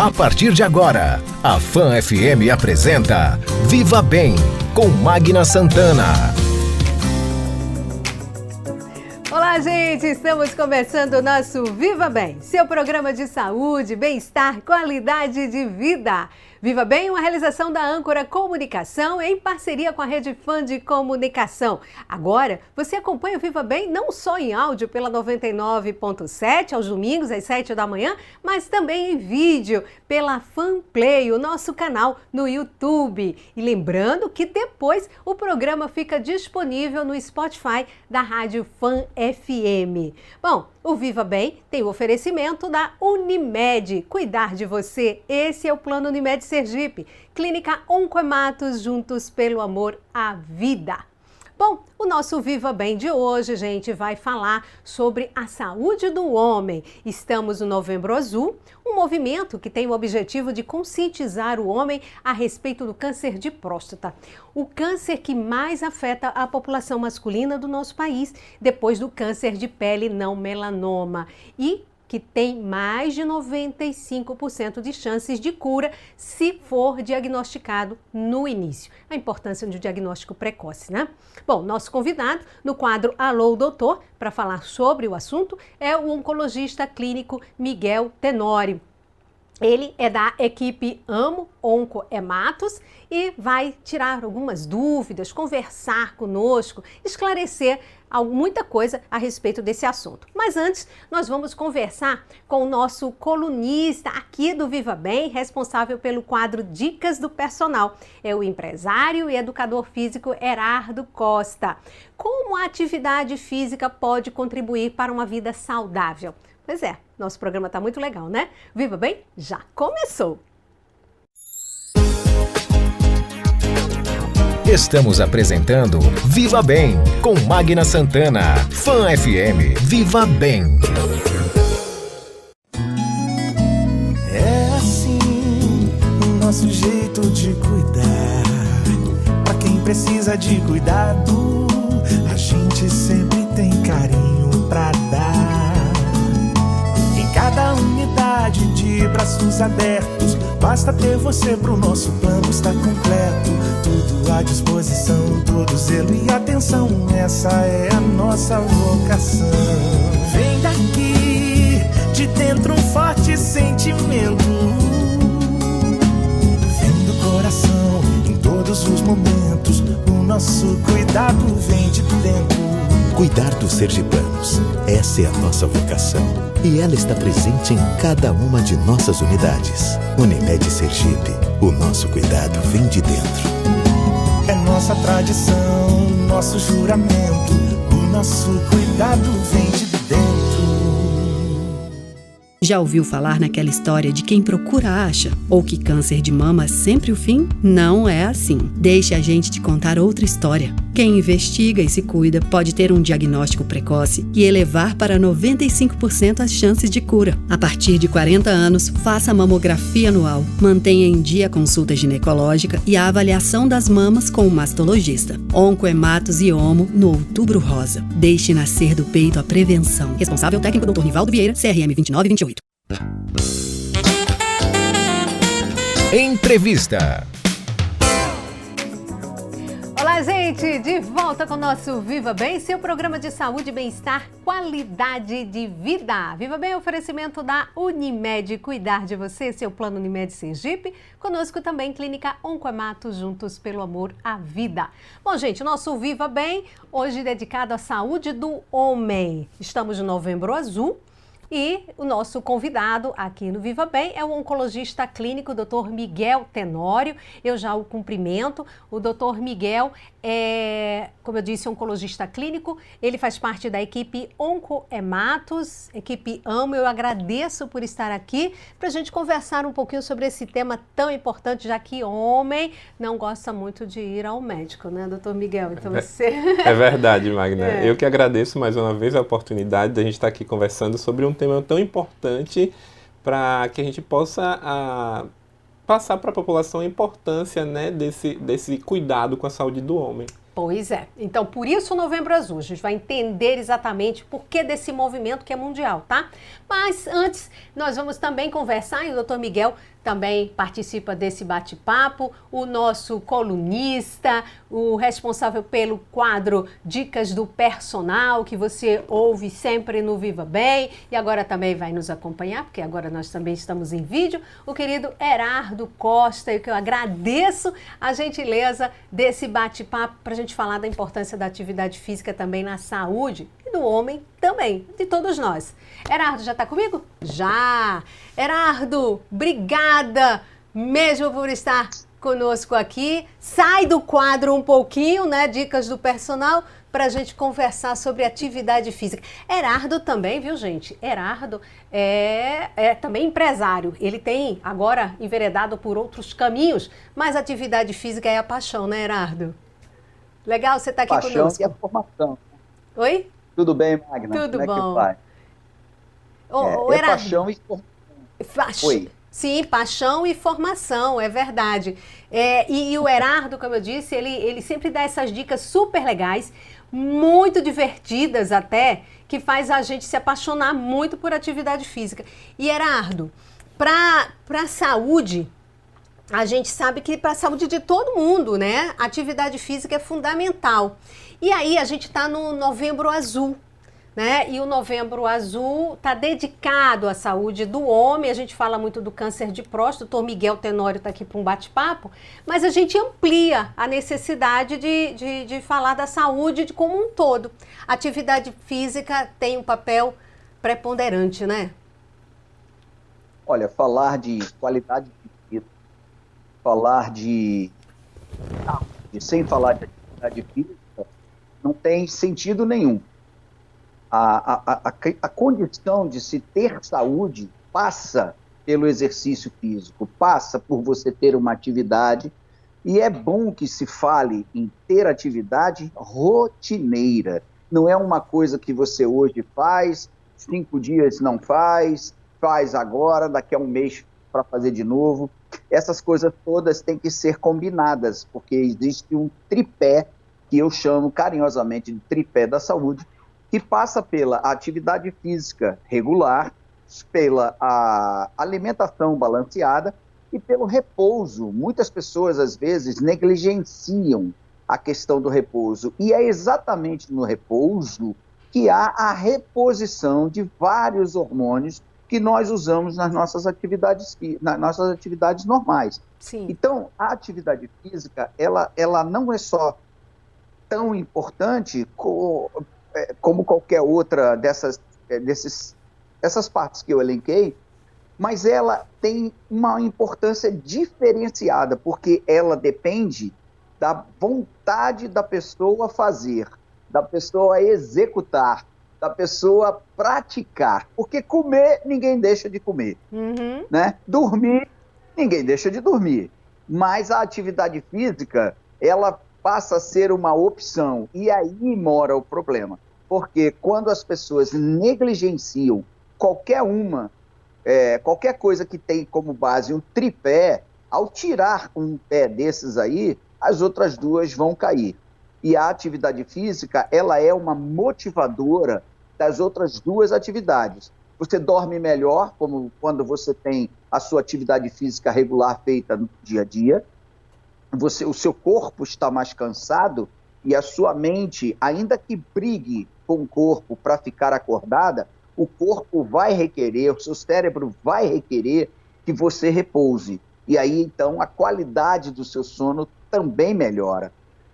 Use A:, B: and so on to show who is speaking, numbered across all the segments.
A: A partir de agora, a Fan FM apresenta Viva Bem, com Magna Santana.
B: Olá, gente! Estamos começando o nosso Viva Bem, seu programa de saúde, bem-estar, qualidade de vida. Viva Bem, uma realização da Âncora Comunicação em parceria com a Rede Fan de Comunicação. Agora, você acompanha o Viva Bem não só em áudio pela 99.7, aos domingos às 7 da manhã, mas também em vídeo pela Fanplay, o nosso canal no YouTube. E lembrando que depois o programa fica disponível no Spotify da Rádio Fan FM. Bom, o Viva Bem tem o oferecimento da Unimed. Cuidar de você, esse é o Plano Unimed Sergipe. Clínica Oncoematos, juntos pelo amor à vida. Bom, o nosso Viva Bem de hoje, gente, vai falar sobre a saúde do homem. Estamos no Novembro Azul, um movimento que tem o objetivo de conscientizar o homem a respeito do câncer de próstata. O câncer que mais afeta a população masculina do nosso país, depois do câncer de pele não melanoma. E que tem mais de 95% de chances de cura se for diagnosticado no início. A importância do diagnóstico precoce, né? Bom, nosso convidado no quadro Alô Doutor, para falar sobre o assunto, é o oncologista clínico Miguel Tenório. Ele é da equipe Amo Oncoematos e vai tirar algumas dúvidas, conversar conosco, esclarecer muita coisa a respeito desse assunto. Mas antes, nós vamos conversar com o nosso colunista aqui do Viva Bem, responsável pelo quadro Dicas do Personal. É o empresário e educador físico Herardo Costa. Como a atividade física pode contribuir para uma vida saudável? Pois é, nosso programa está muito legal, né? Viva Bem, já começou!
A: Estamos apresentando Viva Bem, com Magna Santana. Fan FM, Viva Bem.
C: É assim o nosso jeito de cuidar. Pra quem precisa de cuidado, a gente sempre tem carinho pra dar. Em cada unidade de braços abertos, basta ter você pro nosso plano estar completo. Tudo à disposição, todo zelo e atenção, essa é a nossa vocação. Vem daqui, de dentro um forte sentimento, vem do coração, em todos os momentos, o nosso cuidado vem de dentro.
D: Cuidar dos sergipanos, essa é a nossa vocação. E ela está presente em cada uma de nossas unidades. Unimed Sergipe, o nosso cuidado vem de dentro.
C: É nossa tradição, nosso juramento, o nosso cuidado vem de dentro.
E: Já ouviu falar naquela história de quem procura acha? Ou que câncer de mama é sempre o fim? Não é assim. Deixe a gente te contar outra história. Quem investiga e se cuida pode ter um diagnóstico precoce e elevar para 95% as chances de cura. A partir de 40 anos, faça a mamografia anual, mantenha em dia a consulta ginecológica e a avaliação das mamas com o mastologista. Oncoematos e Omo no Outubro Rosa. Deixe nascer do peito a prevenção. Responsável técnico Dr. Nivaldo Vieira, CRM 2928.
A: Entrevista.
B: Olá, gente! De volta com o nosso Viva Bem, seu programa de saúde, bem-estar, qualidade de vida. Viva Bem, oferecimento da Unimed. Cuidar de você, seu plano Unimed Sergipe. Conosco também Clínica Oncoematos, juntos pelo amor à vida. Bom, gente, nosso Viva Bem, hoje dedicado à saúde do homem. Estamos no Novembro Azul. E o nosso convidado aqui no Viva Bem é o oncologista clínico Dr. Miguel Tenório. Eu já o cumprimento. O Dr. Miguel é, como eu disse, oncologista clínico. Ele faz parte da equipe Oncoematos, equipe Amo. Eu agradeço por estar aqui para a gente conversar um pouquinho sobre esse tema tão importante, já que homem não gosta muito de ir ao médico, né, Dr. Miguel? Então você...
F: É verdade, Magna. Eu que agradeço mais uma vez a oportunidade de a gente estar aqui conversando sobre um tema tão importante para que a gente possa passar para a população a importância, né, desse cuidado com a saúde do homem.
B: Pois é. Então, por isso o Novembro Azul. A gente vai entender exatamente por que desse movimento que é mundial, tá? Mas antes, nós vamos também conversar, e o Dr. Miguel também participa desse bate-papo, o nosso colunista, o responsável pelo quadro Dicas do Personal, que você ouve sempre no Viva Bem, e agora também vai nos acompanhar, porque agora nós também estamos em vídeo, o querido Erardo Costa, e que eu agradeço a gentileza desse bate-papo para a gente falar da importância da atividade física também na saúde, e do homem também, de todos nós. Erardo, já está comigo? Já! Erardo, obrigada mesmo por estar conosco aqui. Sai do quadro um pouquinho, né? Dicas do Personal, para a gente conversar sobre atividade física. Erardo também, viu, gente? Erardo é também empresário. Ele tem agora enveredado por outros caminhos, mas a atividade física é a paixão, né, Erardo? Legal você estar aqui conosco.
G: Paixão e a formação.
B: Oi?
G: Tudo bem, Magna?
B: Tudo
G: Como
B: bom.
G: É que vai?
B: Erardo,
G: paixão e formação. Oi.
B: Sim, paixão e formação, é verdade. E o Erardo, como eu disse, ele sempre dá essas dicas super legais, muito divertidas até, que faz a gente se apaixonar muito por atividade física. E Erardo, para a saúde, a gente sabe que para a saúde de todo mundo, né? A atividade física é fundamental. E aí a gente está no Novembro Azul, né? E o Novembro Azul está dedicado à saúde do homem. A gente fala muito do câncer de próstata. O doutor Miguel Tenório está aqui para um bate-papo, mas a gente amplia a necessidade de falar da saúde como um todo. A atividade física tem um papel preponderante, né?
G: Olha, falar de qualidade de vida, falar de sem falar de atividade física, não tem sentido nenhum. A condição de se ter saúde passa pelo exercício físico, passa por você ter uma atividade, e é bom que se fale em ter atividade rotineira. Não é uma coisa que você hoje faz, 5 dias não faz agora, daqui a um mês para fazer de novo. Essas coisas todas têm que ser combinadas, porque existe um tripé, que eu chamo carinhosamente de tripé da saúde, que passa pela atividade física regular, pela alimentação balanceada e pelo repouso. Muitas pessoas, às vezes, negligenciam a questão do repouso, e é exatamente no repouso que há a reposição de vários hormônios que nós usamos nas nossas atividades normais.
B: Sim.
G: Então, a atividade física, ela não é só tão importante como qualquer outra dessas partes que eu elenquei, mas ela tem uma importância diferenciada, porque ela depende da vontade da pessoa fazer, da pessoa executar, da pessoa praticar. Porque comer, ninguém deixa de comer.
B: Uhum.
G: Né? Dormir, ninguém deixa de dormir. Mas a atividade física, ela passa a ser uma opção. E aí mora o problema. Porque quando as pessoas negligenciam qualquer coisa que tem como base um tripé, ao tirar um pé desses aí, as outras duas vão cair. E a atividade física, ela é uma motivadora das outras duas atividades. Você dorme melhor, como quando você tem a sua atividade física regular feita no dia a dia. O seu corpo está mais cansado e a sua mente, ainda que brigue com o corpo para ficar acordada, o corpo vai requerer, o seu cérebro vai requerer que você repouse. E aí, então, a qualidade do seu sono também melhora.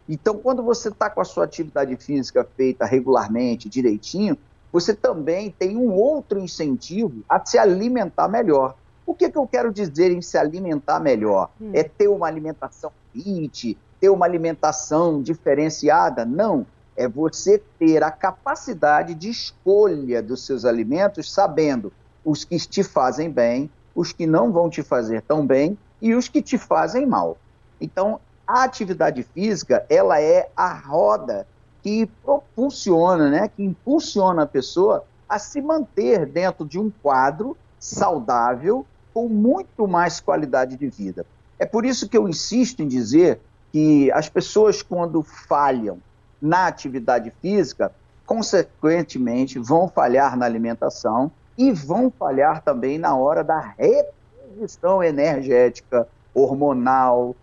G: Então, quando você está com a sua atividade física feita regularmente, direitinho, você também tem um outro incentivo a se alimentar melhor. O que eu quero dizer em se alimentar melhor? É ter uma alimentação fit, ter uma alimentação diferenciada? Não. É você ter a capacidade de escolha dos seus alimentos, sabendo os que te fazem bem, os que não vão te fazer tão bem e os que te fazem mal. Então, a atividade física, ela é a roda que propulsiona, né, que impulsiona a pessoa a se manter dentro de um quadro saudável, com muito mais qualidade de vida. É por isso que eu insisto em dizer que as pessoas, quando falham na atividade física, consequentemente vão falhar na alimentação e vão falhar também na hora da reposição energética, hormonal,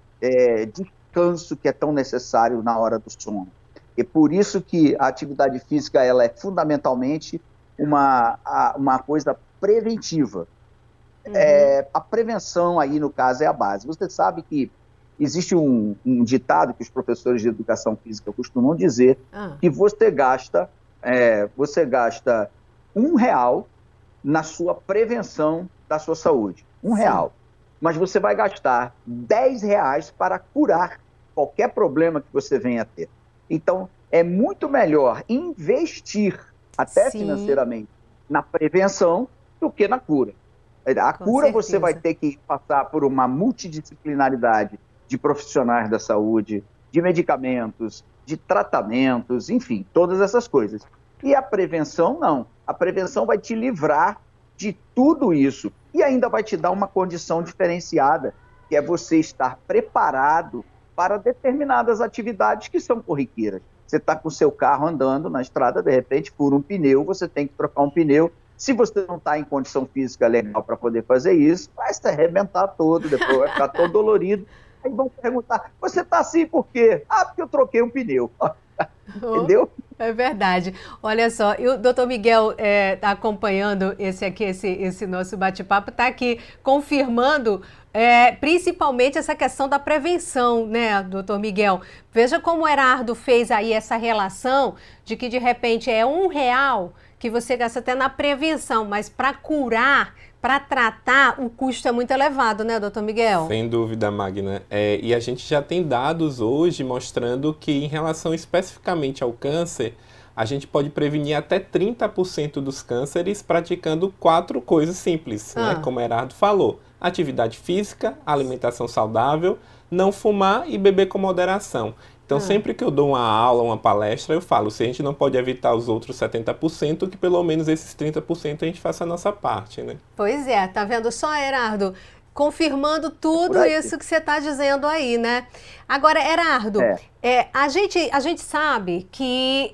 G: descanso que é tão necessário na hora do sono. E por isso que a atividade física ela é fundamentalmente uma coisa preventiva. A prevenção aí, no caso, é a base. Você sabe que existe um ditado que os professores de educação física costumam dizer, que você gasta R$1 na sua prevenção da sua saúde. R$1. Mas você vai gastar R$10 para curar qualquer problema que você venha a ter. Então, é muito melhor investir, até financeiramente, na prevenção do que na cura. A cura você vai ter que passar por uma multidisciplinaridade de profissionais da saúde, de medicamentos, de tratamentos, enfim, todas essas coisas. E a prevenção, não. A prevenção vai te livrar de tudo isso e ainda vai te dar uma condição diferenciada, que é você estar preparado para determinadas atividades que são corriqueiras. Você está com o seu carro andando na estrada, de repente, fura um pneu, você tem que trocar um pneu. Se você não está em condição física legal para poder fazer isso, vai se arrebentar todo, depois vai ficar todo dolorido. Aí vão perguntar, você está assim por quê? Porque eu troquei um pneu. Entendeu?
B: É verdade. Olha só, o doutor Miguel está acompanhando esse nosso bate-papo, está aqui confirmando principalmente essa questão da prevenção, né, doutor Miguel? Veja como o Erardo fez aí essa relação de que, de repente, é R$1 que você gasta até na prevenção, mas para curar, para tratar, o custo é muito elevado, né, doutor Miguel?
F: Sem dúvida, Magna. E a gente já tem dados hoje mostrando que, em relação especificamente ao câncer, a gente pode prevenir até 30% dos cânceres praticando 4 coisas simples, né? Como o Erardo falou. Atividade física, alimentação saudável, não fumar e beber com moderação. Então, sempre que eu dou uma aula, uma palestra, eu falo, se a gente não pode evitar os outros 70%, que pelo menos esses 30% a gente faça a nossa parte, né?
B: Pois é, tá vendo só, Erardo? Confirmando tudo isso que você está dizendo aí, né? Agora, Erardo, a gente sabe que...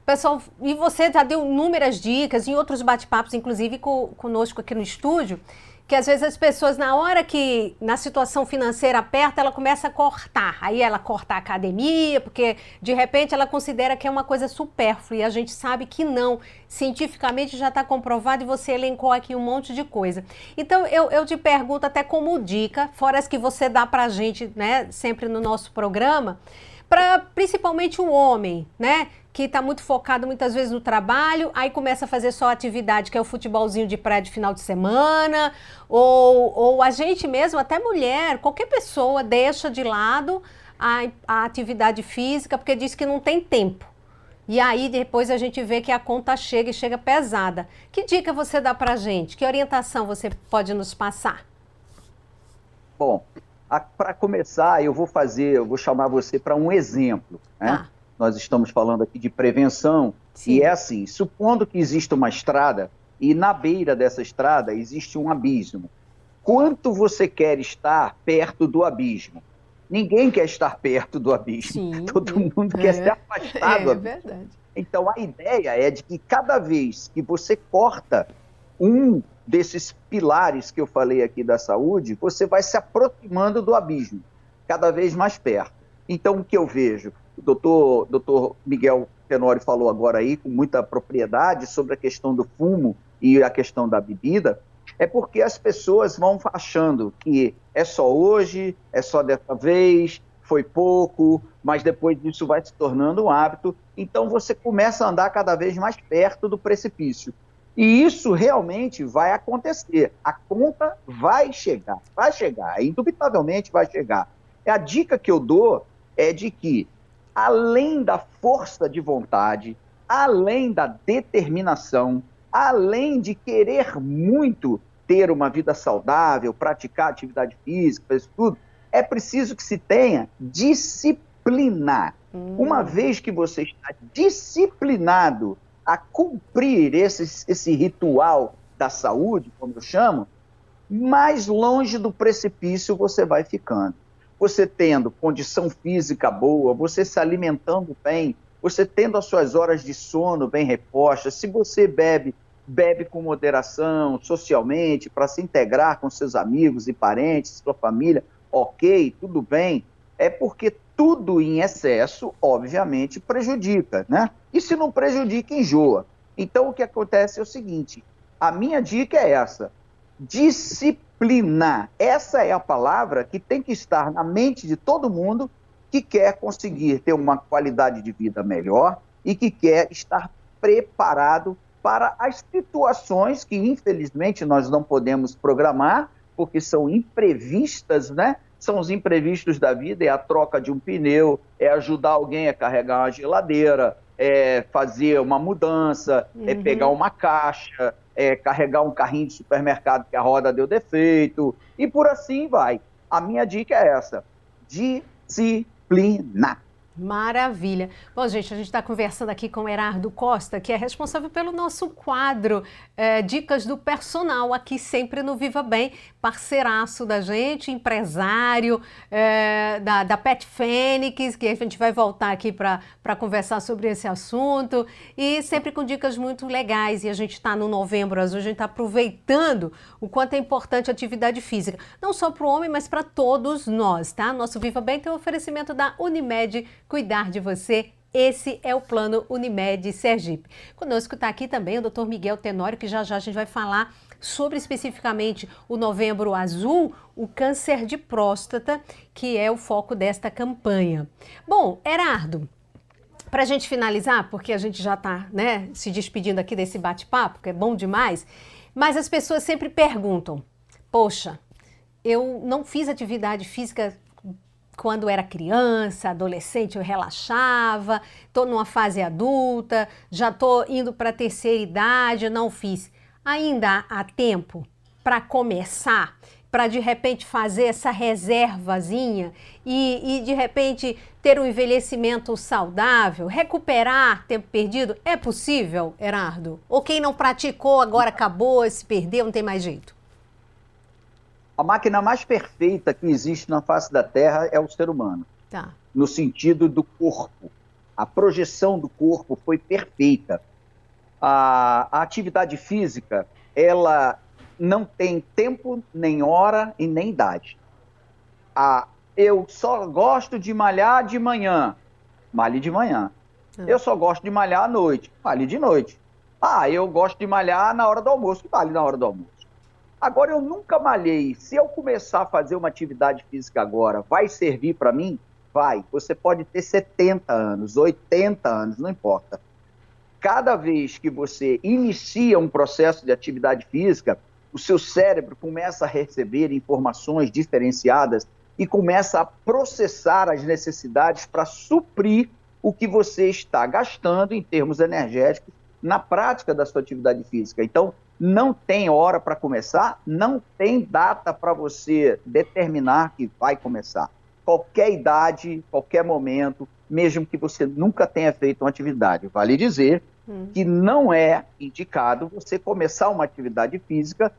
B: pessoal, e você já deu inúmeras dicas, em outros bate-papos, inclusive conosco aqui no estúdio, que às vezes as pessoas, na hora que, na situação financeira aperta, ela começa a cortar. Aí ela corta a academia, porque de repente ela considera que é uma coisa supérflua, e a gente sabe que não. Cientificamente já está comprovado e você elencou aqui um monte de coisa. Então eu te pergunto até como dica, fora as que você dá pra gente, né, sempre no nosso programa, para principalmente o homem, né, que está muito focado muitas vezes no trabalho, aí começa a fazer só atividade, que é o futebolzinho de praia de final de semana, ou a gente mesmo, até mulher, qualquer pessoa deixa de lado a atividade física, porque diz que não tem tempo. E aí depois a gente vê que a conta chega e chega pesada. Que dica você dá pra gente? Que orientação você pode nos passar?
G: Bom, para começar, eu vou chamar você para um exemplo, né? Nós estamos falando aqui de prevenção. Sim. E é assim, supondo que exista uma estrada e na beira dessa estrada existe um abismo. Quanto você quer estar perto do abismo? Ninguém quer estar perto do abismo. Sim. Todo mundo quer se afastar do abismo. É verdade. Então a ideia é de que cada vez que você corta um desses pilares que eu falei aqui da saúde, você vai se aproximando do abismo, cada vez mais perto. Então o que eu vejo? O doutor Miguel Tenório falou agora aí com muita propriedade sobre a questão do fumo e a questão da bebida, é porque as pessoas vão achando que é só hoje, é só dessa vez, foi pouco, mas depois disso vai se tornando um hábito, então você começa a andar cada vez mais perto do precipício. E isso realmente vai acontecer, a conta vai chegar, indubitavelmente vai chegar. A dica que eu dou é de que, além da força de vontade, além da determinação, além de querer muito ter uma vida saudável, praticar atividade física, isso tudo, é preciso que se tenha disciplina. Uma vez que você está disciplinado a cumprir esse ritual da saúde, como eu chamo, mais longe do precipício você vai ficando. Você tendo condição física boa, você se alimentando bem, você tendo as suas horas de sono bem repostas, se você bebe bebe com moderação, socialmente, para se integrar com seus amigos e parentes, sua família, ok, tudo bem, é porque tudo em excesso, obviamente, prejudica, né? E se não prejudica, enjoa. Então, o que acontece é o seguinte, a minha dica é essa, disciplina. Essa é a palavra que tem que estar na mente de todo mundo que quer conseguir ter uma qualidade de vida melhor e que quer estar preparado para as situações que, infelizmente, nós não podemos programar, porque são imprevistas, né? São os imprevistos da vida, é a troca de um pneu, é ajudar alguém a carregar uma geladeira, é fazer uma mudança, é pegar uma caixa, é carregar um carrinho de supermercado que a roda deu defeito, e por assim vai. A minha dica é essa, disciplina.
B: Maravilha. Bom, gente, a gente está conversando aqui com o Erardo Costa, que é responsável pelo nosso quadro Dicas do Personal, aqui sempre no Viva Bem, parceiraço da gente, empresário da Pet Fênix, que a gente vai voltar aqui para conversar sobre esse assunto, e sempre com dicas muito legais. E a gente está no Novembro Azul, a gente está aproveitando o quanto é importante a atividade física, não só para o homem, mas para todos nós, tá? Nosso Viva Bem tem um oferecimento da Unimed, cuidar de você, esse é o plano Unimed Sergipe. Conosco está aqui também o Dr. Miguel Tenório, que já já a gente vai falar sobre especificamente o Novembro Azul, o câncer de próstata, que é o foco desta campanha. Bom, Erardo, para a gente finalizar, porque a gente já está, né, se despedindo aqui desse bate-papo, que é bom demais, mas as pessoas sempre perguntam, poxa, eu não fiz atividade física quando era criança, adolescente, eu relaxava, estou numa fase adulta, já estou indo para a terceira idade, não fiz. Ainda há tempo para começar, para de repente fazer essa reservazinha e de repente ter um envelhecimento saudável, recuperar tempo perdido? É possível, Erardo? Ou quem não praticou agora acabou, se perdeu, não tem mais jeito?
G: A máquina mais perfeita que existe na face da Terra é o ser humano.
B: Tá.
G: No sentido do corpo. A projeção do corpo foi perfeita. A atividade física, ela não tem tempo, nem hora e nem idade. Eu só gosto de malhar de manhã. Malhe de manhã. Eu só gosto de malhar à noite. Malhe de noite. Eu gosto de malhar na hora do almoço. Malhe na hora do almoço. Agora, eu nunca malhei. Se eu começar a fazer uma atividade física agora, vai servir para mim? Vai. Você pode ter 70 anos, 80 anos, não importa. Cada vez que você inicia um processo de atividade física, o seu cérebro começa a receber informações diferenciadas e começa a processar as necessidades para suprir o que você está gastando em termos energéticos na prática da sua atividade física. Então, não tem hora para começar, não tem data para você determinar que vai começar. Qualquer idade, qualquer momento, mesmo que você nunca tenha feito uma atividade. Vale dizer que não é indicado você começar uma atividade física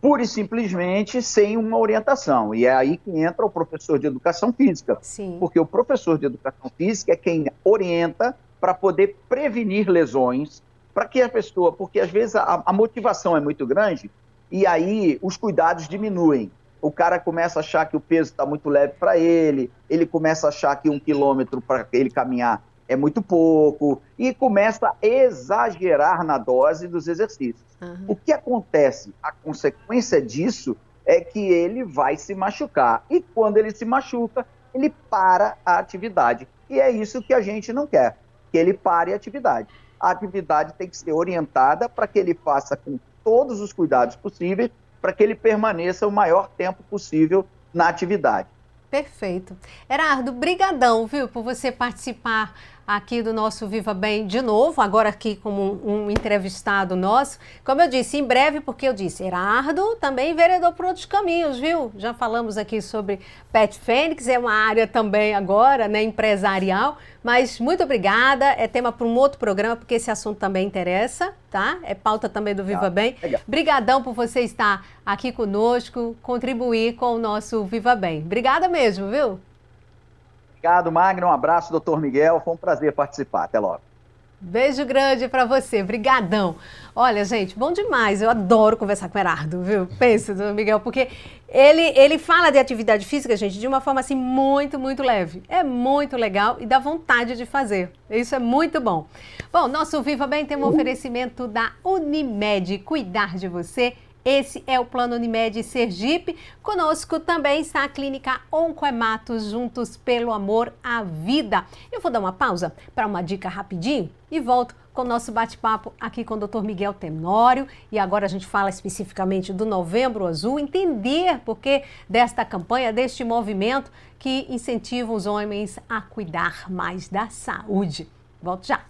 G: pura e simplesmente sem uma orientação. E é aí que entra o professor de educação física.
B: Sim.
G: Porque o professor de educação física é quem orienta para poder prevenir lesões, para que a pessoa, porque às vezes a motivação é muito grande e aí os cuidados diminuem. O cara começa a achar que o peso está muito leve para ele começa a achar que 1 quilômetro para ele caminhar é muito pouco e começa a exagerar na dose dos exercícios. O que acontece? A consequência disso é que ele vai se machucar e quando ele se machuca, ele para a atividade. E é isso que a gente não quer, que ele pare a atividade. A atividade tem que ser orientada para que ele faça com todos os cuidados possíveis, para que ele permaneça o maior tempo possível na atividade.
B: Perfeito. Erardo, brigadão, viu, por você participar aqui do nosso Viva Bem de novo, agora aqui como um entrevistado nosso. Como eu disse, em breve, porque eu disse, Erardo também vereador por outros caminhos, viu? Já falamos aqui sobre Pet Fênix, é uma área também agora, né, empresarial, mas muito obrigada, é tema para um outro programa, porque esse assunto também interessa, tá? É pauta também do Viva Bem. Brigadão por você estar aqui conosco, contribuir com o nosso Viva Bem. Obrigada mesmo, viu?
G: Obrigado, Magno. Um abraço, doutor Miguel. Foi um prazer participar. Até logo.
B: Beijo grande para você, brigadão. Olha, gente, bom demais, eu adoro conversar com o Herardo, viu? Pensa, doutor Miguel, porque ele fala de atividade física, gente, de uma forma assim muito, muito leve. É muito legal e dá vontade de fazer. Isso é muito bom. Bom, nosso Viva Bem tem um oferecimento da Unimed, cuidar de você. Esse é o Plano Unimed Sergipe. Conosco também está a Clínica Oncohematos, juntos pelo amor à vida. Eu vou dar uma pausa para uma dica rapidinho e volto com o nosso bate-papo aqui com o Dr. Miguel Tenório. E agora a gente fala especificamente do Novembro Azul, entender por que desta campanha, deste movimento que incentiva os homens a cuidar mais da saúde. Volto já.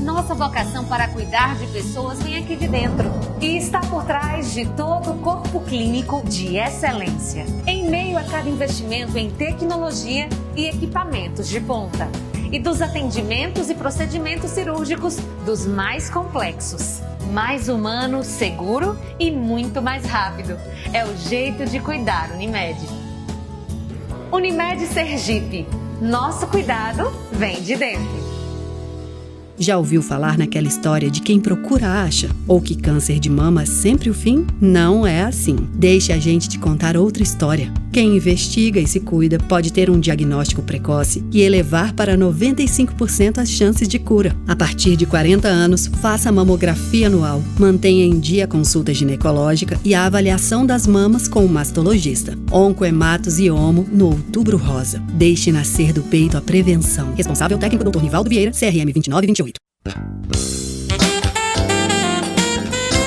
H: Nossa vocação para cuidar de pessoas vem aqui de dentro e está por trás de todo o corpo clínico de excelência. Em meio a cada investimento em tecnologia e equipamentos de ponta e dos atendimentos e procedimentos cirúrgicos dos mais complexos, mais humano, seguro e muito mais rápido. É o jeito de cuidar, Unimed. Unimed Sergipe. Nosso cuidado vem de dentro.
E: Já ouviu falar naquela história de quem procura acha? Ou que câncer de mama é sempre o fim? Não é assim. Deixe a gente te contar outra história. Quem investiga e se cuida pode ter um diagnóstico precoce e elevar para 95% as chances de cura. A partir de 40 anos, faça a mamografia anual, mantenha em dia a consulta ginecológica e a avaliação das mamas com o mastologista. Oncohematos e Omo no Outubro Rosa. Deixe nascer do peito a prevenção. Responsável técnico Dr. Nivaldo Vieira, CRM 2928.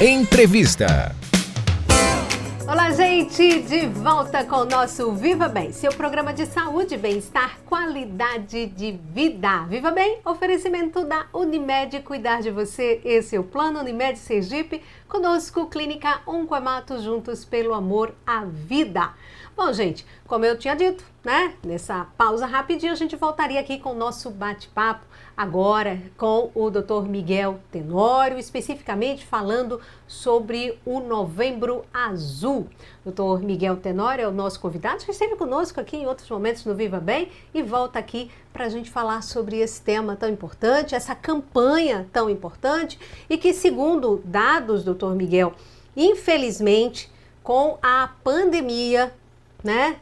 A: Entrevista.
B: Olá, gente! De volta com o nosso Viva Bem, seu programa de saúde, bem-estar, qualidade de vida. Viva Bem, oferecimento da Unimed, cuidar de você. Esse é o Plano Unimed Sergipe. Conosco, Clínica Oncohematos, juntos pelo amor à vida. Bom, gente, como eu tinha dito, né? Nessa pausa rapidinho, a gente voltaria aqui com o nosso bate-papo agora com o Dr. Miguel Tenório, especificamente falando sobre o Novembro Azul. Dr. Miguel Tenório é o nosso convidado, já esteve conosco aqui em outros momentos no Viva Bem e volta aqui para a gente falar sobre esse tema tão importante, essa campanha tão importante e que, segundo dados, Dr. Miguel, infelizmente, com a pandemia, né?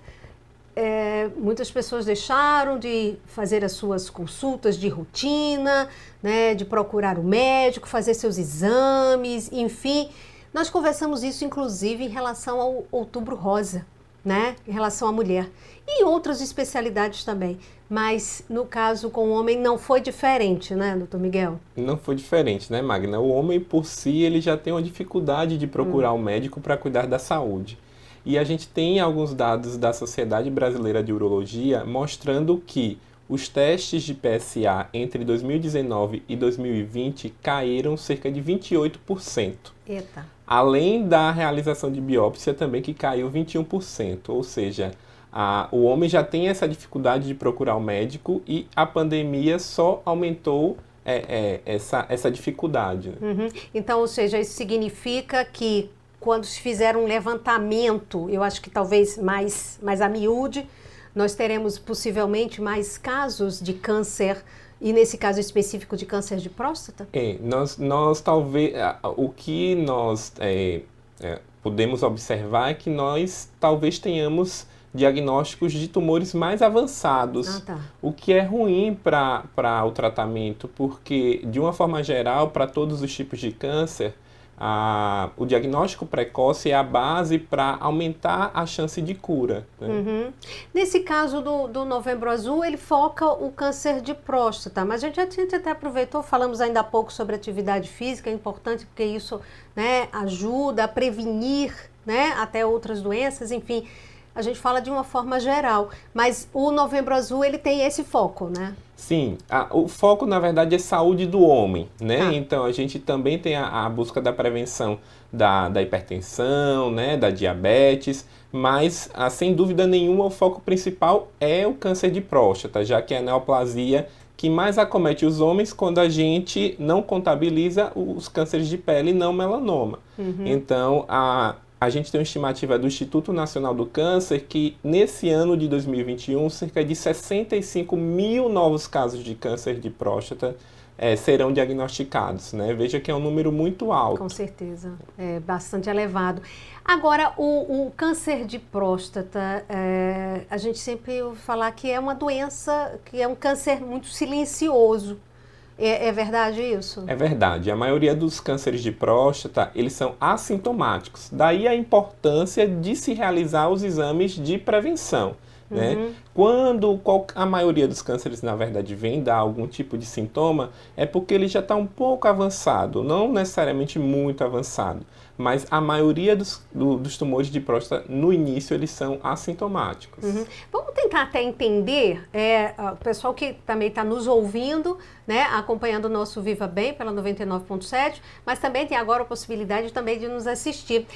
B: Muitas pessoas deixaram de fazer as suas consultas de rotina, né, de procurar o médico, fazer seus exames, enfim. Nós conversamos isso, inclusive, em relação ao Outubro Rosa, né, em relação à mulher. E outras especialidades também. Mas, no caso, com o homem não foi diferente, né, doutor Miguel?
F: Não foi diferente, né, Magna? O homem, por si, ele já tem uma dificuldade de procurar um médico para cuidar da saúde. E a gente tem alguns dados da Sociedade Brasileira de Urologia mostrando que os testes de PSA entre 2019 e 2020 caíram cerca de 28%.
B: Eita.
F: Além da realização de biópsia também, que caiu 21%. Ou seja, o homem já tem essa dificuldade de procurar um médico e a pandemia só aumentou essa dificuldade.
B: Uhum. Então, ou seja, isso significa que quando se fizer um levantamento, eu acho que talvez mais a miúde, nós teremos possivelmente mais casos de câncer, e nesse caso específico de câncer de próstata?
F: Nós talvez, o que nós podemos observar é que nós talvez tenhamos diagnósticos de tumores mais avançados, o que é ruim para o tratamento, porque de uma forma geral, para todos os tipos de câncer, o diagnóstico precoce é a base para aumentar a chance de cura. Né?
B: Uhum. Nesse caso do Novembro Azul, ele foca o câncer de próstata, mas a gente até aproveitou, falamos ainda há pouco sobre atividade física, é importante porque isso, né, ajuda a prevenir, né, até outras doenças, enfim, a gente fala de uma forma geral, mas o Novembro Azul ele tem esse foco, né?
F: Sim, o foco na verdade é saúde do homem, né? Então a gente também tem a busca da prevenção da hipertensão, né, da diabetes, mas sem dúvida nenhuma o foco principal é o câncer de próstata, já que é a neoplasia que mais acomete os homens quando a gente não contabiliza os cânceres de pele e não melanoma. Uhum. Então a gente tem uma estimativa do Instituto Nacional do Câncer que, nesse ano de 2021, cerca de 65 mil novos casos de câncer de próstata serão diagnosticados, né? Veja que é um número muito alto.
B: Com certeza, é bastante elevado. Agora, o câncer de próstata, a gente sempre ouve falar que é uma doença, que é um câncer muito silencioso. É verdade isso?
F: É verdade. A maioria dos cânceres de próstata, eles são assintomáticos. Daí a importância de se realizar os exames de prevenção. Né? Quando a maioria dos cânceres, na verdade, vem dar algum tipo de sintoma, é porque ele já está um pouco avançado, não necessariamente muito avançado, mas a maioria dos tumores de próstata, no início, eles são assintomáticos.
B: Vamos tentar até entender, o pessoal que também está nos ouvindo, né, acompanhando o nosso Viva Bem pela 99.7, mas também tem agora a possibilidade também de nos assistir.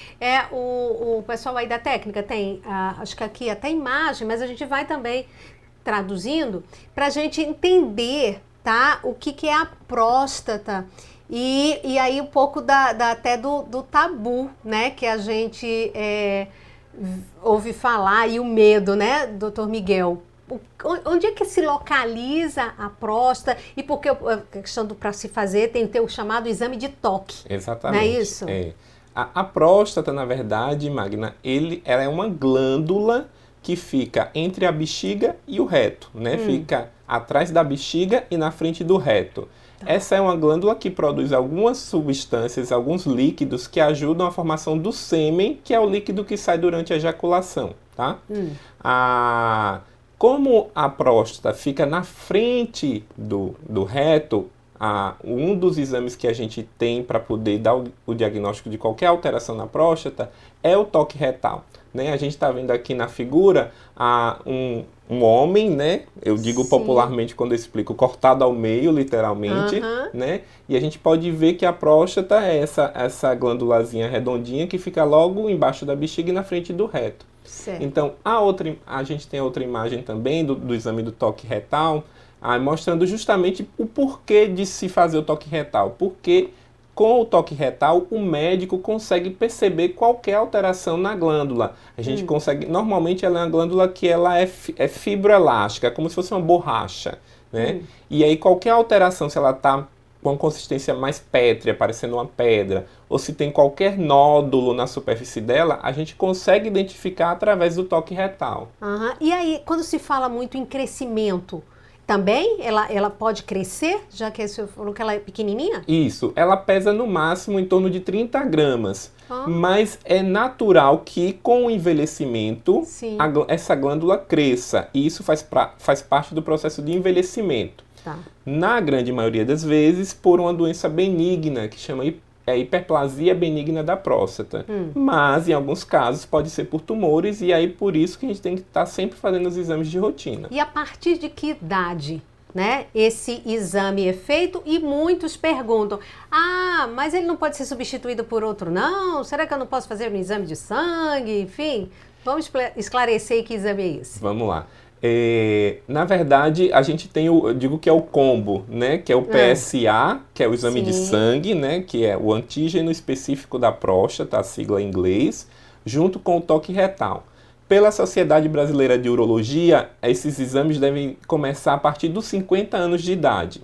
B: O pessoal aí da técnica tem, acho que aqui até imagem, mas a gente vai também traduzindo para a gente entender, tá, o que é a próstata. E aí um pouco até do tabu, né, que a gente ouve falar, e o medo, né, doutor Miguel? Onde é que se localiza a próstata? E porque a questão para se fazer tem que ter o chamado exame de toque.
F: Exatamente.
B: Não é isso?
F: A próstata, na verdade, Magna, ela é uma glândula que fica entre a bexiga e o reto, né? Fica atrás da bexiga e na frente do reto. Essa é uma glândula que produz algumas substâncias, alguns líquidos que ajudam a formação do sêmen, que é o líquido que sai durante a ejaculação, tá? Como a próstata fica na frente do reto, um dos exames que a gente tem para poder dar o diagnóstico de qualquer alteração na próstata é o toque retal. Né? A gente está vendo aqui na figura um homem, né? Eu digo popularmente quando eu explico, cortado ao meio, literalmente, né? E a gente pode ver que a próstata é essa glândulazinha redondinha que fica logo embaixo da bexiga e na frente do reto.
B: Certo.
F: Então, a gente tem outra imagem também do exame do toque retal, mostrando justamente o porquê de se fazer o toque retal. Porque com o toque retal, o médico consegue perceber qualquer alteração na glândula. A gente consegue, normalmente ela é uma glândula que ela é fibroelástica, como se fosse uma borracha, né? E aí qualquer alteração, se ela está com uma consistência mais pétrea, parecendo uma pedra, ou se tem qualquer nódulo na superfície dela, a gente consegue identificar através do toque retal.
B: E aí, quando se fala muito em crescimento, também ela pode crescer, já que você falou que ela é pequenininha?
F: Isso, ela pesa no máximo em torno de 30 gramas, mas é natural que com o envelhecimento essa glândula cresça, e isso faz parte do processo de envelhecimento. Na grande maioria das vezes, por uma doença benigna, que chama hiperplasia benigna da próstata. Mas, em alguns casos, pode ser por tumores, e aí por isso que a gente tem que estar sempre fazendo os exames de rotina.
B: E a partir de que idade, né, esse exame é feito? E muitos perguntam, mas ele não pode ser substituído por outro, não? Será que eu não posso fazer um exame de sangue? Enfim, vamos esclarecer que exame é esse.
F: Vamos lá. Na verdade, a gente tem eu digo que é o combo, né? Que é o PSA, que é o exame de sangue, né? Que é o antígeno específico da próstata, a sigla em inglês, junto com o toque retal. Pela Sociedade Brasileira de Urologia, esses exames devem começar a partir dos 50 anos de idade.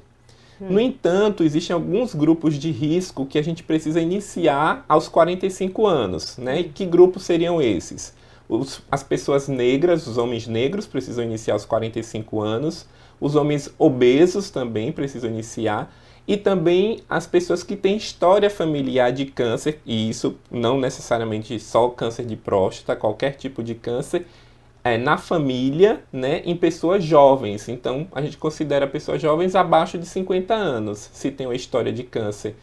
F: No entanto, existem alguns grupos de risco que a gente precisa iniciar aos 45 anos, né? E que grupos seriam esses? As pessoas negras, os homens negros precisam iniciar aos 45 anos, os homens obesos também precisam iniciar, e também as pessoas que têm história familiar de câncer, e isso não necessariamente só câncer de próstata, qualquer tipo de câncer, na família, né, em pessoas jovens. Então, a gente considera pessoas jovens abaixo de 50 anos, se tem uma história de câncer.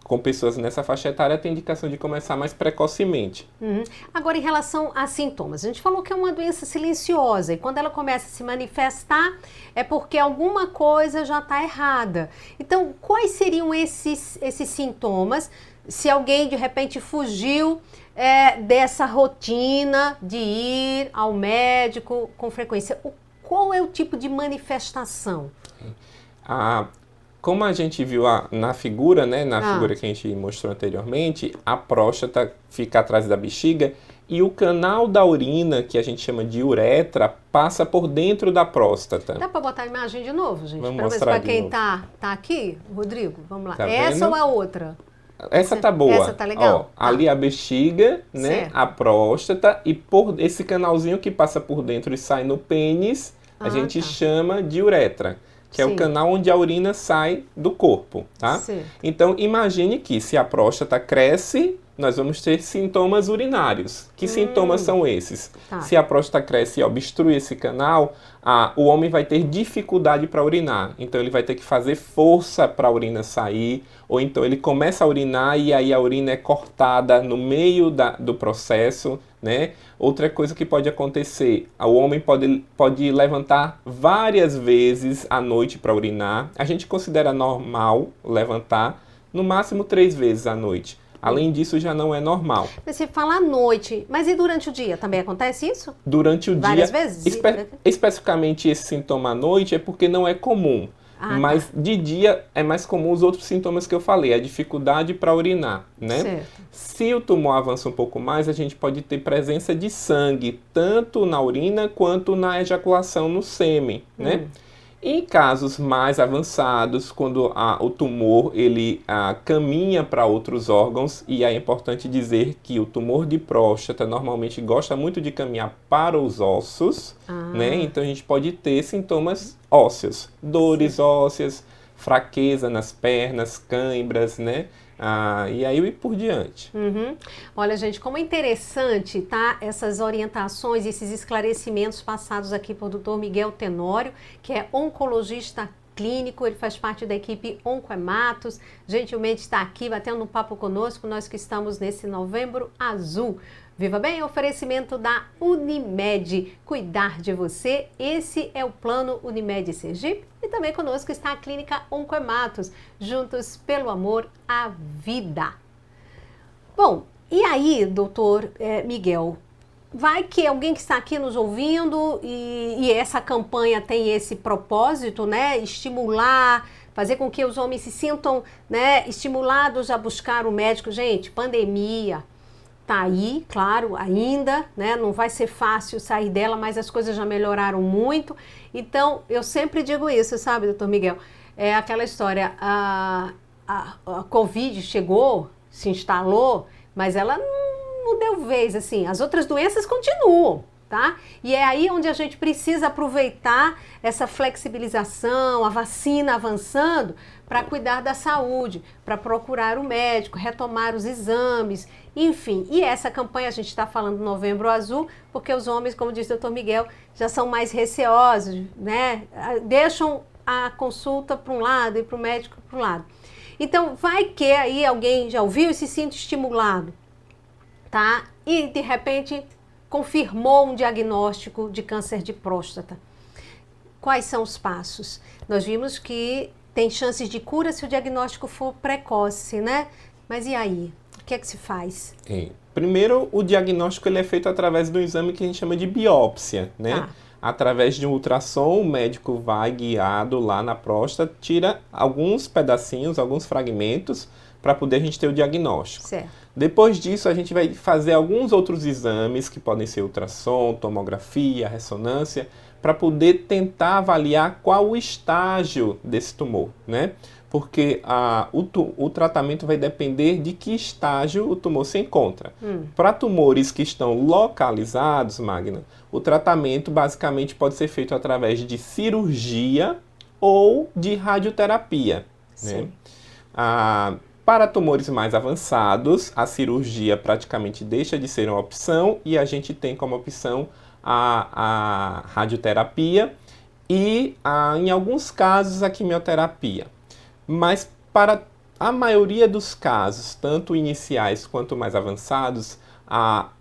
F: Com pessoas nessa faixa etária, tem indicação de começar mais precocemente.
B: Agora, em relação a sintomas, a gente falou que é uma doença silenciosa, e quando ela começa a se manifestar, é porque alguma coisa já está errada. Então, quais seriam esses sintomas, se alguém, de repente, fugiu dessa rotina de ir ao médico com frequência? Qual é o tipo de manifestação?
F: Como a gente viu na figura, né, figura que a gente mostrou anteriormente, a próstata fica atrás da bexiga e o canal da urina, que a gente chama de uretra, passa por dentro da próstata.
B: Dá para botar a imagem de novo, gente?
F: Vamos
B: Para
F: mostrar
B: quem
F: de
B: tá aqui, Rodrigo, vamos lá.
F: Tá
B: Essa
F: vendo?
B: ou a outra?
F: Essa tá boa.
B: Essa tá legal.
F: Ó, ali a bexiga, né?
B: Certo.
F: A próstata, e por esse canalzinho que passa por dentro e sai no pênis, a gente chama de uretra, que é
B: Sim.
F: o canal onde a urina sai do corpo, tá?
B: Certo.
F: Então, imagine que se a próstata cresce, nós vamos ter sintomas urinários. Que sintomas são esses?
B: Tá.
F: Se a próstata cresce e obstrui esse canal, o homem vai ter dificuldade para urinar. Então, ele vai ter que fazer força para a urina sair, ou então ele começa a urinar e aí a urina é cortada no meio do processo, né? Outra coisa que pode acontecer, o homem pode levantar várias vezes à noite para urinar. A gente considera normal levantar no máximo 3 vezes à noite. Além disso, já não é normal.
B: Mas você fala à noite, mas e durante o dia? Também acontece isso?
F: Durante o
B: Várias
F: dia,
B: vezes?
F: especificamente esse sintoma à noite é porque não é comum. Mas de dia é mais comum os outros sintomas que eu falei, a dificuldade para urinar, né?
B: Certo.
F: Se o tumor avança um pouco mais, a gente pode ter presença de sangue, tanto na urina quanto na ejaculação no sêmen, né? Em casos mais avançados, quando o tumor ele caminha para outros órgãos, e é importante dizer que o tumor de próstata normalmente gosta muito de caminhar para os ossos, né? Então a gente pode ter sintomas ósseos, dores ósseas, fraqueza nas pernas, cãibras, né? E aí por diante.
B: Olha, gente, como é interessante, tá? Essas orientações, esses esclarecimentos passados aqui por Dr. Miguel Tenório, que é oncologista clínico, ele faz parte da equipe Oncoematos, gentilmente está aqui batendo um papo conosco, nós que estamos nesse Novembro Azul. Viva Bem, oferecimento da Unimed, cuidar de você, esse é o plano Unimed Sergipe, e também conosco está a clínica Oncoematos, juntos pelo amor à vida. Bom, e aí, doutor Miguel, vai que alguém que está aqui nos ouvindo e essa campanha tem esse propósito, né, estimular, fazer com que os homens se sintam, né, estimulados a buscar o médico. Gente, pandemia tá aí, claro, ainda, né? Não vai ser fácil sair dela, mas as coisas já melhoraram muito. Então, eu sempre digo isso, sabe, doutor Miguel? É aquela história, a Covid chegou, se instalou, mas ela não deu vez, assim. As outras doenças continuam, tá? E é aí onde a gente precisa aproveitar essa flexibilização, a vacina avançando, para cuidar da saúde, para procurar o médico, retomar os exames, enfim. E essa campanha, a gente está falando do Novembro Azul, porque os homens, como disse o doutor Miguel, já são mais receosos, né? Deixam a consulta para um lado e para o médico para o lado. Então, vai que aí alguém já ouviu e se sente estimulado, tá? E, de repente, confirmou um diagnóstico de câncer de próstata. Quais são os passos? Nós vimos que tem chances de cura se o diagnóstico for precoce, né? Mas e aí? O que é que se faz?
F: Primeiro, o diagnóstico ele é feito através de um exame que a gente chama de biópsia, né? Através de um ultrassom, o médico vai guiado lá na próstata, tira alguns pedacinhos, alguns fragmentos, para poder a gente ter o diagnóstico.
B: Certo.
F: Depois disso, a gente vai fazer alguns outros exames, que podem ser ultrassom, tomografia, ressonância, para poder tentar avaliar qual o estágio desse tumor, né? Porque o tratamento vai depender de que estágio o tumor se encontra. Para tumores que estão localizados, Magna, o tratamento basicamente pode ser feito através de cirurgia ou de radioterapia, né? Para tumores mais avançados, a cirurgia praticamente deixa de ser uma opção e a gente tem como opção a radioterapia e, em alguns casos, a quimioterapia. Mas para a maioria dos casos, tanto iniciais quanto mais avançados,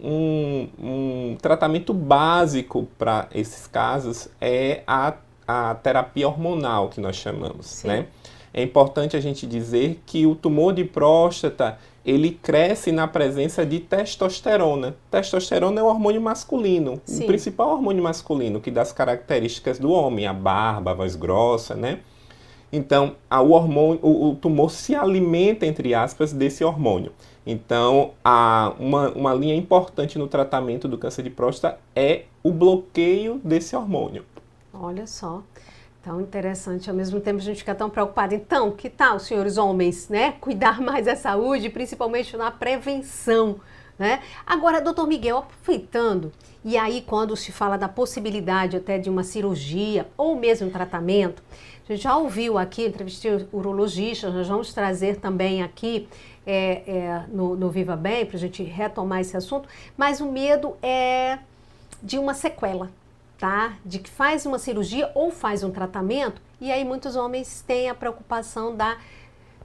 F: um tratamento básico para esses casos é a terapia hormonal, que nós chamamos, né? É importante a gente dizer que o tumor de próstata, ele cresce na presença de testosterona. Testosterona é um hormônio masculino, o principal hormônio masculino, que dá as características do homem, a barba, a voz grossa, né? Então, o hormônio, o tumor se alimenta, entre aspas, desse hormônio. Então, uma linha importante no tratamento do câncer de próstata é o bloqueio desse hormônio.
B: Olha só, tão interessante. Ao mesmo tempo a gente fica tão preocupado. Então, que tal, senhores homens, né? Cuidar mais da saúde, principalmente na prevenção, né? Agora, doutor Miguel, aproveitando, e aí quando se fala da possibilidade até de uma cirurgia ou mesmo um tratamento, a gente já ouviu aqui, entrevistei urologistas, nós vamos trazer também aqui no Viva Bem, para a gente retomar esse assunto, mas o medo é de uma sequela, tá? De que faz uma cirurgia ou faz um tratamento, e aí muitos homens têm a preocupação da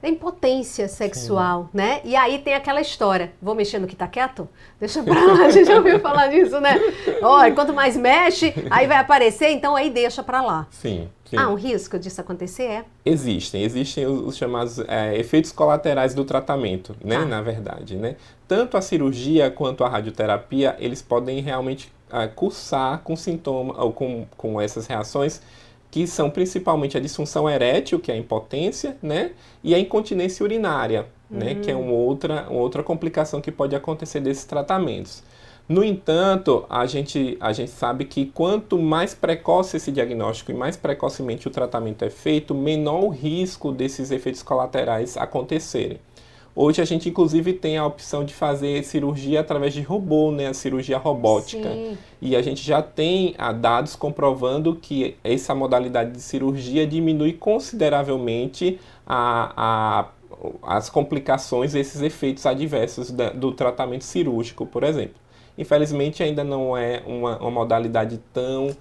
B: impotência sexual, sim, né? E aí tem aquela história, vou mexer no que tá quieto? Deixa pra lá, a gente já ouviu falar disso, né? Olha, quanto mais mexe, aí vai aparecer, então aí deixa pra lá.
F: Sim, sim.
B: Há um risco disso acontecer?
F: Existem os chamados efeitos colaterais do tratamento, né? Ah. Na verdade, né? Tanto a cirurgia quanto a radioterapia, eles podem realmente cursar com sintomas, ou com essas reações, que são principalmente a disfunção erétil, que é a impotência, né? E a incontinência urinária, né? Que é uma outra complicação que pode acontecer desses tratamentos. No entanto, a gente sabe que quanto mais precoce esse diagnóstico e mais precocemente o tratamento é feito, menor o risco desses efeitos colaterais acontecerem. Hoje a gente inclusive tem a opção de fazer cirurgia através de robô, né? A cirurgia robótica. Sim. E a gente já tem dados comprovando que essa modalidade de cirurgia diminui consideravelmente as complicações, esses efeitos adversos do tratamento cirúrgico, por exemplo. Infelizmente ainda não é uma modalidade tão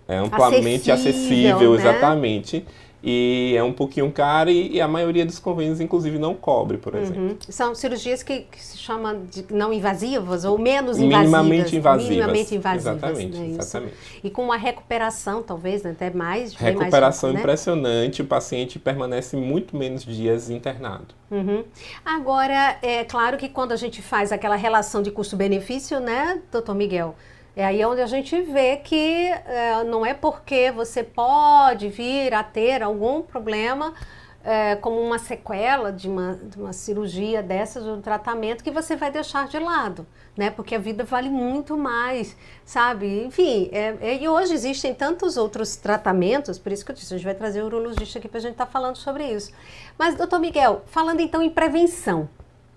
F: amplamente acessível, né? Exatamente. E é um pouquinho caro e a maioria dos convênios, inclusive, não cobre, por exemplo.
B: São cirurgias que se chamam de não invasivas ou menos
F: minimamente invasivas.
B: Minimamente invasivas.
F: Exatamente,
B: né?
F: exatamente.
B: E com uma recuperação, talvez, né? Até mais.
F: Recuperação
B: mais,
F: impressionante, né? O paciente permanece muito menos dias internado.
B: Agora, é claro que quando a gente faz aquela relação de custo-benefício, né, doutor Miguel? É aí onde a gente vê que não é porque você pode vir a ter algum problema como uma sequela de uma cirurgia dessas, de um tratamento, que você vai deixar de lado, né? Porque a vida vale muito mais, sabe? Enfim, e hoje existem tantos outros tratamentos, por isso que eu disse, a gente vai trazer o urologista aqui para a gente estar falando sobre isso. Mas, doutor Miguel, falando então em prevenção,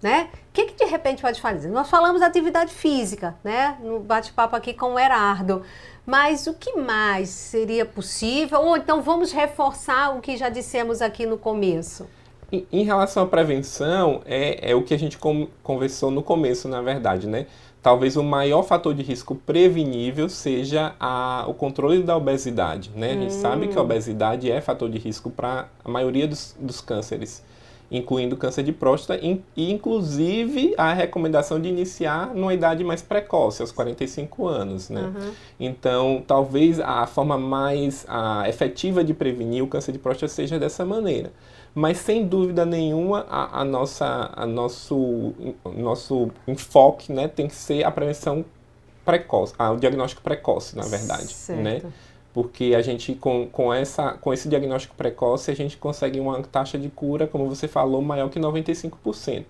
B: né? O que de repente pode fazer? Nós falamos da atividade física, né? No bate-papo aqui com o Herardo. Mas o que mais seria possível? Ou então vamos reforçar o que já dissemos aqui no começo?
F: Em relação à prevenção, é o que a gente conversou no começo, na verdade, né? Talvez o maior fator de risco prevenível seja o controle da obesidade, né? A gente sabe que a obesidade é fator de risco para a maioria dos cânceres, incluindo câncer de próstata e inclusive a recomendação de iniciar numa idade mais precoce, aos 45 anos, né? Então, talvez a forma mais efetiva de prevenir o câncer de próstata seja dessa maneira. Mas, sem dúvida nenhuma, nosso enfoque, né, tem que ser a prevenção precoce, o diagnóstico precoce, na verdade,
B: certo,
F: né? Porque a gente, com esse diagnóstico precoce, a gente consegue uma taxa de cura, como você falou, maior que 95%.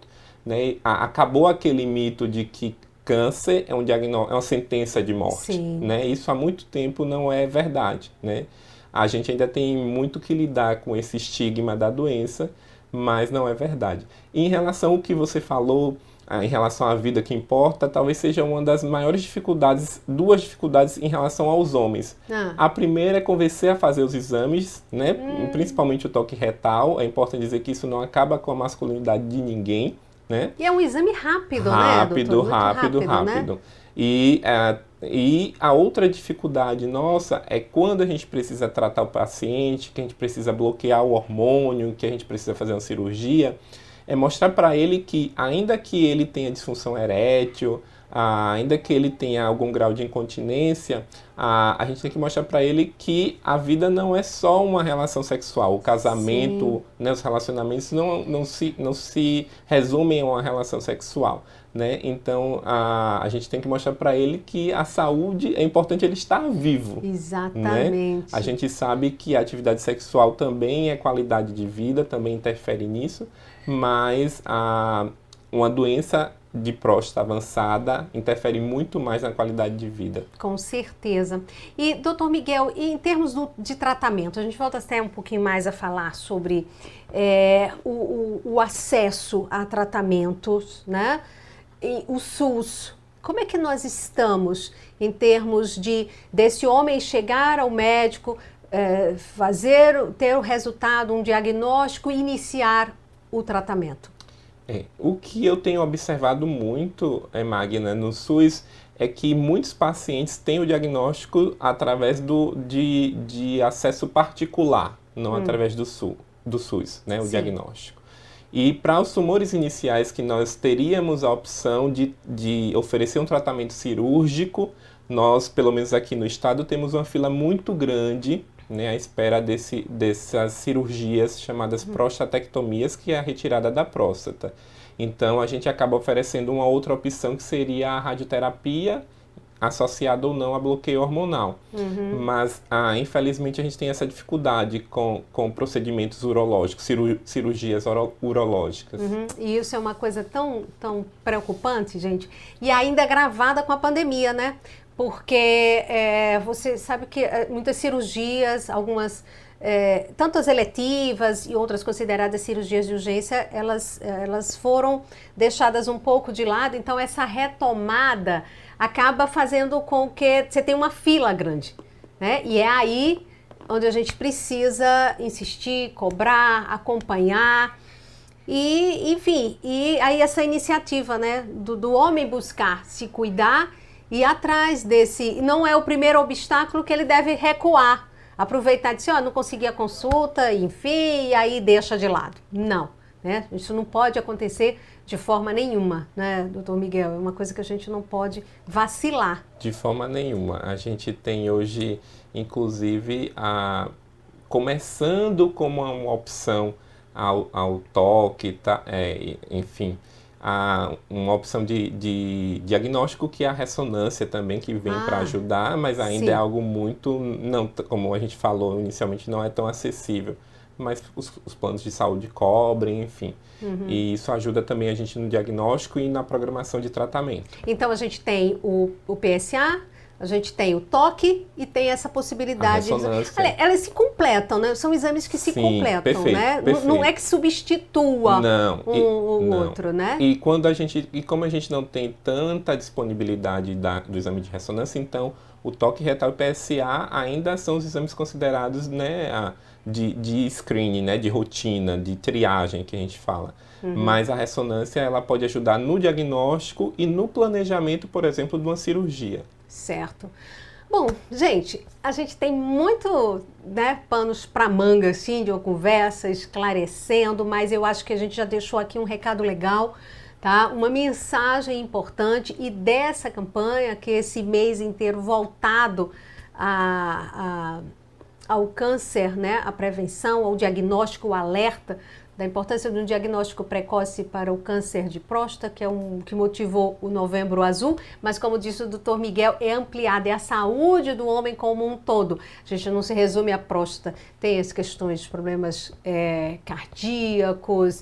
F: Né? Acabou aquele mito de que câncer é uma sentença de morte. Né? Isso há muito tempo não é verdade. Né? A gente ainda tem muito que lidar com esse estigma da doença, mas não é verdade. E em relação ao que você falou, em relação à vida que importa, talvez seja uma das maiores dificuldades, duas dificuldades em relação aos homens. A primeira é convencer a fazer os exames, né? Principalmente o toque retal. É importante dizer que isso não acaba com a masculinidade de ninguém, né?
B: E é um exame rápido,
F: né,
B: doutor?
F: Rápido. Né? E a outra dificuldade nossa é quando a gente precisa tratar o paciente, que a gente precisa bloquear o hormônio, que a gente precisa fazer uma cirurgia, é mostrar para ele que, ainda que ele tenha disfunção erétil, ainda que ele tenha algum grau de incontinência, a gente tem que mostrar para ele que a vida não é só uma relação sexual. O casamento, né, os relacionamentos não se resumem a uma relação sexual, né? Então, a gente tem que mostrar para ele que a saúde, é importante ele estar vivo.
B: Exatamente.
F: Né? A gente sabe que a atividade sexual também é qualidade de vida, também interfere nisso, mas uma doença de próstata avançada interfere muito mais na qualidade de vida.
B: Com certeza. E, doutor Miguel, em termos de tratamento, a gente volta até um pouquinho mais a falar sobre o acesso a tratamentos, né? E o SUS. Como é que nós estamos em termos desse homem chegar ao médico, ter o resultado, um diagnóstico e iniciar o tratamento?
F: O que eu tenho observado muito, Magna, no SUS, é que muitos pacientes têm o diagnóstico através de acesso particular, não através do SUS, né, o diagnóstico. E para os tumores iniciais que nós teríamos a opção de oferecer um tratamento cirúrgico, nós, pelo menos aqui no estado, temos uma fila muito grande, né, à espera dessas cirurgias chamadas prostatectomias, que é a retirada da próstata. Então, a gente acaba oferecendo uma outra opção, que seria a radioterapia, associada ou não a bloqueio hormonal. Mas, infelizmente, a gente tem essa dificuldade com procedimentos urológicos, cirurgias urológicas.
B: E isso é uma coisa tão preocupante, gente, e ainda gravada com a pandemia, né? Porque você sabe que muitas cirurgias, algumas, tanto as eletivas e outras consideradas cirurgias de urgência, elas foram deixadas um pouco de lado, então essa retomada acaba fazendo com que você tenha uma fila grande, né? E é aí onde a gente precisa insistir, cobrar, acompanhar. E, enfim, e aí essa iniciativa, né, do homem buscar se cuidar e atrás desse, não é o primeiro obstáculo que ele deve recuar, aproveitar e dizer, não consegui a consulta, enfim, e aí deixa de lado. Não, né? Isso não pode acontecer de forma nenhuma, né, doutor Miguel? É uma coisa que a gente não pode vacilar.
F: De forma nenhuma. A gente tem hoje, inclusive, começando como uma opção ao toque, enfim, uma opção de diagnóstico, que é a ressonância também, que vem para ajudar, mas ainda é algo muito, não, como a gente falou inicialmente, não é tão acessível. Mas os planos de saúde cobrem, enfim. E isso ajuda também a gente no diagnóstico e na programação de tratamento.
B: Então a gente tem o PSA, a gente tem o toque e tem essa possibilidade.
F: A ressonância.
B: Elas se completam, né? São exames que se completam,
F: perfeito,
B: né?
F: Perfeito.
B: Não é que substitua o outro, né?
F: E como a gente não tem tanta disponibilidade do exame de ressonância, então o toque retal e o PSA ainda são os exames considerados, né, de screening, né, de rotina, de triagem, que a gente fala. Mas a ressonância, ela pode ajudar no diagnóstico e no planejamento, por exemplo, de uma cirurgia.
B: Certo. Bom, gente, a gente tem muito, né, panos para manga, assim, de uma conversa, esclarecendo, mas eu acho que a gente já deixou aqui um recado legal, tá? Uma mensagem importante, e dessa campanha, que esse mês inteiro voltado ao câncer, né, a prevenção, ao diagnóstico, o alerta da importância de um diagnóstico precoce para o câncer de próstata, que é que motivou o Novembro Azul, mas como disse o doutor Miguel, é ampliada, é a saúde do homem como um todo. A gente não se resume à próstata, tem as questões de problemas cardíacos,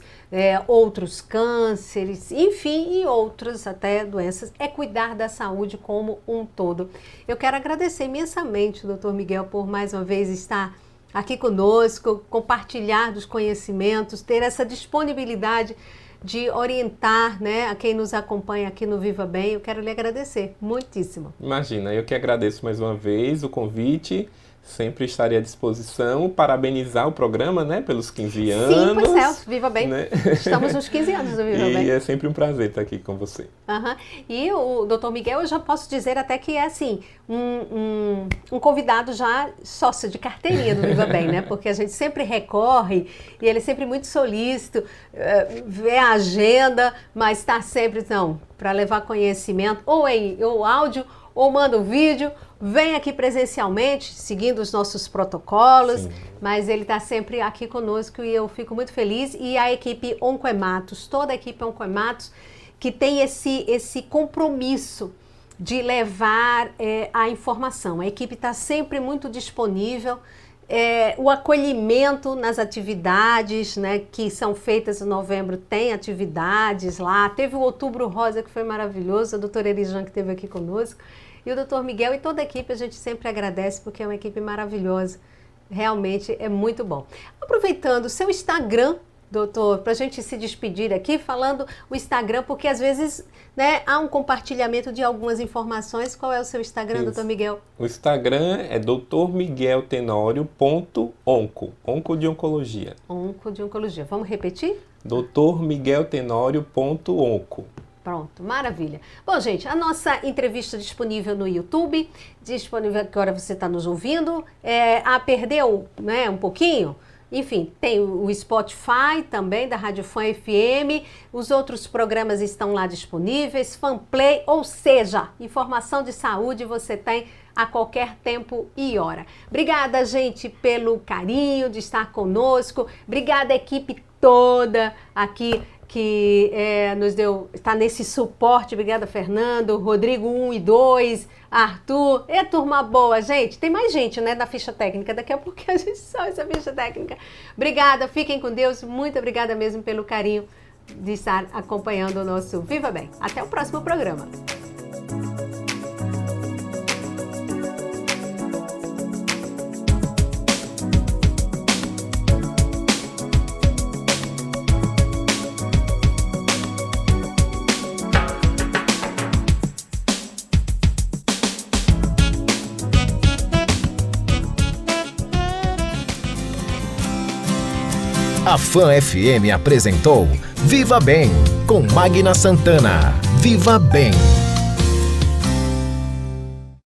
B: outros cânceres, enfim, e outras até doenças. É cuidar da saúde como um todo. Eu quero agradecer imensamente, doutor Miguel, por mais uma vez estar aqui conosco, compartilhar dos conhecimentos, ter essa disponibilidade de orientar, né, a quem nos acompanha aqui no Viva Bem. Eu quero lhe agradecer muitíssimo.
F: Imagina, eu que agradeço mais uma vez o convite, sempre estarei à disposição, parabenizar o programa, né, pelos 15 anos.
B: Sim, pois é, Viva Bem. Né? Estamos nos 15 anos do Viva Bem.
F: E é sempre um prazer estar aqui com você.
B: E o Dr. Miguel, eu já posso dizer até que é assim, um convidado já sócio de carteirinha do Viva Bem, né? Porque a gente sempre recorre e ele é sempre muito solícito, vê a agenda, mas está sempre, para levar conhecimento, ou áudio, ou manda um vídeo, vem aqui presencialmente, seguindo os nossos protocolos, sim, mas ele está sempre aqui conosco e eu fico muito feliz. E a equipe Oncoematos, toda a equipe Oncoematos, que tem esse compromisso de levar a informação. A equipe está sempre muito disponível, o acolhimento nas atividades, né, que são feitas em novembro, tem atividades lá. Teve o Outubro Rosa, que foi maravilhoso, a doutora Erijan, que esteve aqui conosco, e o doutor Miguel e toda a equipe, a gente sempre agradece, porque é uma equipe maravilhosa. Realmente é muito bom. Aproveitando o seu Instagram, doutor, para a gente se despedir aqui, falando o Instagram, porque às vezes, né, há um compartilhamento de algumas informações. Qual é o seu Instagram, doutor Miguel?
F: O Instagram é drmigueltenorio.onco, onco de oncologia.
B: Onco de oncologia. Vamos repetir?
F: drmigueltenorio.onco.
B: Pronto, maravilha. Bom, gente, a nossa entrevista disponível no YouTube, disponível agora você está nos ouvindo. Perdeu, né, um pouquinho? Enfim, tem o Spotify também, da Rádio Fã FM, os outros programas estão lá disponíveis, Fanplay, ou seja, informação de saúde você tem a qualquer tempo e hora. Obrigada, gente, pelo carinho de estar conosco, obrigada, equipe toda aqui que está nesse suporte. Obrigada, Fernando, Rodrigo 1 e 2, Arthur. Turma boa, gente. Tem mais gente, né, da ficha técnica. Daqui a pouco a gente só essa ficha técnica. Obrigada, fiquem com Deus. Muito obrigada mesmo pelo carinho de estar acompanhando o nosso Viva Bem. Até o próximo programa.
A: A Fã FM apresentou Viva Bem, com Magna Santana. Viva Bem.